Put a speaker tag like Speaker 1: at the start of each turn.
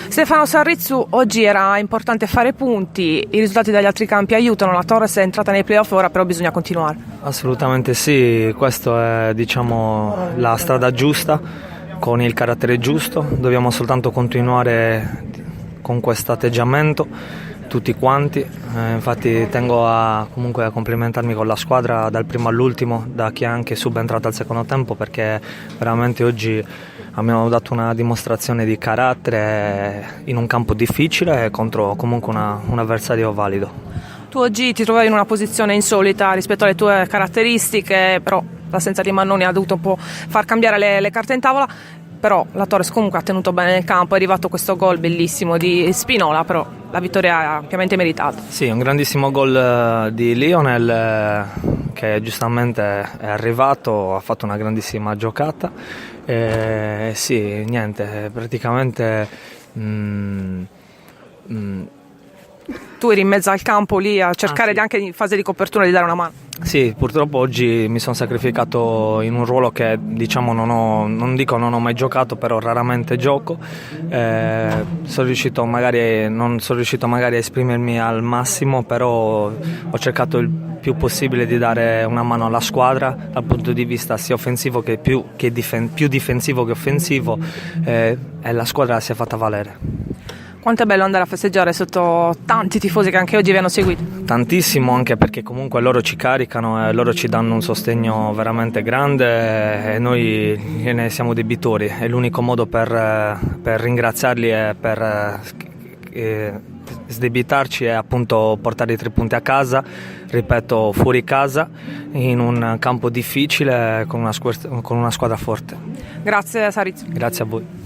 Speaker 1: Stefano Sarrizzu, oggi era importante fare punti, i risultati dagli altri campi aiutano, la Torres è entrata nei playoff, ora però bisogna continuare.
Speaker 2: Assolutamente sì, questa è la strada giusta, con il carattere giusto, dobbiamo soltanto continuare con questo atteggiamento tutti quanti, infatti tengo comunque a complimentarmi con la squadra dal primo all'ultimo, da chi è anche subentrato al secondo tempo, perché veramente oggi abbiamo dato una dimostrazione di carattere in un campo difficile contro comunque un avversario valido.
Speaker 1: Tu oggi ti trovavi in una posizione insolita rispetto alle tue caratteristiche, però l'assenza di Mannoni ha dovuto un po' far cambiare le carte in tavola, però la Torres comunque ha tenuto bene nel campo, è arrivato questo gol bellissimo di Spinola, però la vittoria è ampiamente meritata.
Speaker 2: Sì, un grandissimo gol di Lionel che giustamente è arrivato, ha fatto una grandissima giocata. Sì, niente, praticamente
Speaker 1: tu eri in mezzo al campo lì a cercare
Speaker 2: sì.
Speaker 1: Anche in fase di copertura di dare una mano.
Speaker 2: Sì, purtroppo oggi mi sono sacrificato in un ruolo che diciamo non ho mai giocato, però raramente gioco. Non sono riuscito magari a esprimermi al massimo, però ho cercato il più possibile di dare una mano alla squadra dal punto di vista sia offensivo che più difensivo che offensivo, e la squadra si è fatta valere.
Speaker 1: Quanto è bello andare a festeggiare sotto tanti tifosi che anche oggi vi hanno seguito.
Speaker 2: Tantissimo, anche perché comunque loro ci caricano e loro ci danno un sostegno veramente grande e noi ne siamo debitori. È l'unico modo per ringraziarli e per sdebitarci è appunto portare i 3 punti a casa, ripeto, fuori casa, in un campo difficile con una squadra forte.
Speaker 1: Grazie Sarrizzu.
Speaker 2: Grazie a voi.